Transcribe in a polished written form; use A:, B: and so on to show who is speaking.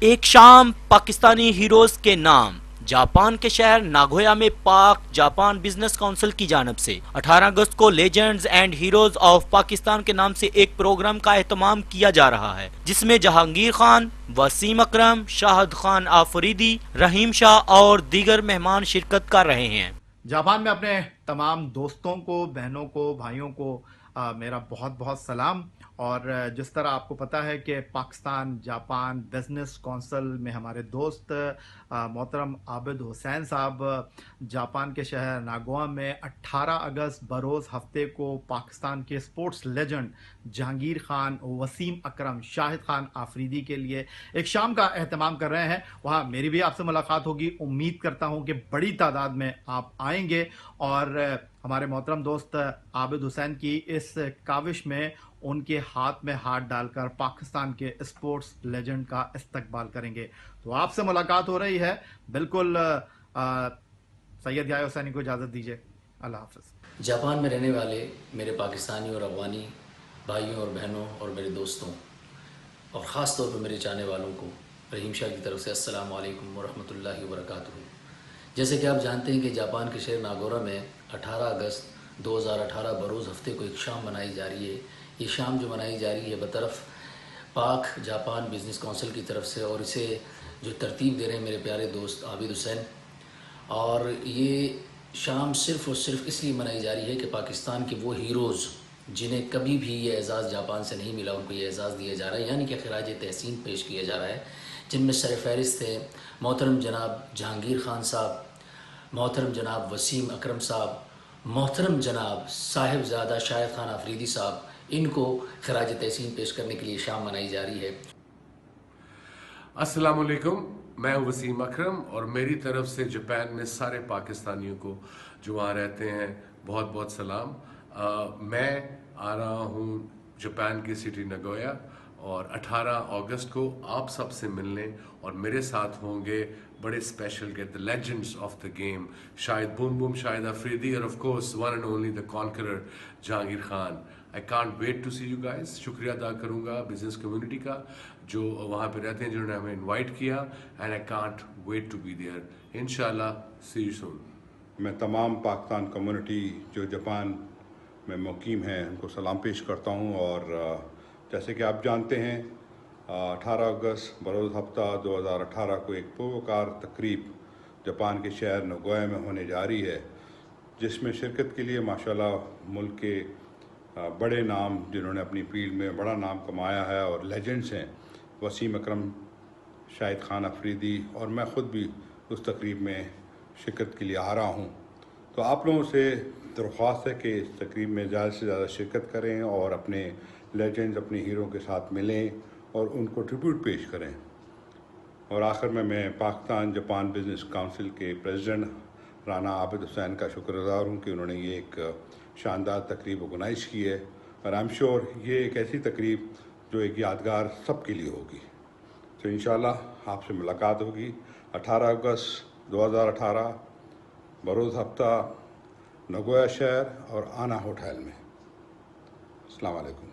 A: एक शाम पाकिस्तानी हीरोज के नाम। जापान के शहर नागोया में पाक जापान बिजनेस काउंसिल की जानिब से 18 अगस्त को legends and heroes of Pakistan के नाम से एक प्रोग्राम का एहतमाम किया जा रहा है, जिसमें जहांगीर खान, वसीम अकरम, शाहिद खान आफरीदी, रहीम शाह और दीगर मेहमान शिरकत कर रहे हैं।
B: जापान में अपने तमाम दोस्तों को, बहनों को, भाइयों को मेरा बहुत बहुत सलाम। और जिस तरह आपको पता है कि पाकिस्तान जापान बिजनेस कौंसिल में हमारे दोस्त मोहतरम आबिद हुसैन साहब जापान के शहर नागोआ में 18 अगस्त बरोज़ हफ्ते को पाकिस्तान के स्पोर्ट्स लेजेंड जहांगीर खान, वसीम अकरम, शाहिद खान आफरीदी के लिए एक शाम का एहतमाम कर रहे हैं। वहाँ मेरी भी आपसे मुलाकात होगी। उम्मीद करता हूँ कि बड़ी तादाद में आप आएंगे और हमारे मोहतरम दोस्त आबिद हुसैन की इस काविश में उनके हाथ में हाथ डालकर पाकिस्तान के स्पोर्ट्स लेजेंड का इस्तकबाल करेंगे। तो आपसे मुलाकात हो रही है। बिल्कुल सैयद याह्या हुसैनी को इजाज़त दीजिए। अल्लाह हाफ़िज़।
C: जापान में रहने वाले मेरे पाकिस्तानी और अफ़गानी भाइयों और बहनों और मेरे दोस्तों और ख़ास तौर पर मेरे चाहने वालों को रहीम शाह की तरफ से अस्सलामु अलैकुम व रहमतुल्लाहि व बरकातुहू। जैसे कि आप जानते हैं कि जापान के शहर नागोरा में 18 अगस्त 2018 बरोज़ हफ्ते को एक शाम मनाई जा रही है। ये शाम जो मनाई जा रही है बतरफ़ पाक जापान बिज़नेस काउंसिल की तरफ से, और इसे जो तरतीब दे रहे हैं मेरे प्यारे दोस्त आबिद हुसैन। और ये शाम सिर्फ़ और सिर्फ इसलिए मनाई जा रही है कि पाकिस्तान के वो हीरोज़ जिन्हें कभी भी ये एज़ाज़ जापान से नहीं मिला, उनको ये एज़ाज़ दिया जा रहा है, यानी कि ख़िराज तहसीन पेश किया जा रहा है, जिनमें सरफ़हरिस्त थे मोहतरम जनाब जहांगीर खान साहब, मोहतरम जनाब वसीम अकरम साहब, मोहतरम जनाब साहिबजादा शाहिद खान आफरीदी साहब। इनको ख़िराज तहसीन पेश करने के लिए शाम मनाई जा रही है।
D: अस्सलाम वालेकुम, मैं हूं वसीम अकरम और मेरी तरफ से जापान में सारे पाकिस्तानियों को जो वहाँ रहते हैं बहुत बहुत सलाम। मैं आ रहा हूं जापान की सिटी नगोया और 18 अगस्त को आप सब से मिलने, और मेरे साथ होंगे बड़े special guest, the legends of the game, Shahid boom boom Shahid Afridi और of course one and only the conqueror Jahangir Khan. I can't wait to see you guys. शुक्रिया अदा करूंगा बिजनेस कम्युनिटी का जो वहाँ पे रहते हैं, जिन्होंने हमें इनवाइट किया, and I can't wait to be there. इंशाल्लाह सी यू सून।
E: मैं तमाम पाकिस्तान कम्युनिटी जो जापान में मुकीम हैं उनको सलाम पेश करता हूँ। और जैसे कि आप जानते हैं 18 अगस्त बरोज़ हफ्ता 2018 को एक पुरवकार तकरीब जापान के शहर नगोया में होने जा रही है, जिसमें शिरकत के लिए माशाल्लाह मुल्क के बड़े नाम जिन्होंने अपनी फील्ड में बड़ा नाम कमाया है और लेजेंड्स हैं, वसीम अकरम, शाहिद खान अफरीदी और मैं ख़ुद भी उस तकरीब में शिरकत के लिए आ रहा हूँ। तो आप लोगों से दरख्वास्त है कि इस तकरीब में ज़्यादा से ज़्यादा शिरकत करें और अपने लेजेंड्स, अपने हीरो के साथ मिलें और उनको ट्रिब्यूट पेश करें। और आखिर में मैं पाकिस्तान जापान बिजनेस काउंसिल के प्रेसिडेंट राना आबिद हुसैन का शुक्रगुज़ार हूँ कि उन्होंने ये एक शानदार तकरीब ऑर्गेनाइज़ की है। और आई एम श्योर ये एक ऐसी तकरीब जो एक यादगार सब के लिए होगी। तो इंशाल्लाह आपसे मुलाकात होगी 18 अगस्त 2018 बरोज़ हफ्ता नगोया शहर और आना होटल में। अस्सलाम वालेकुम।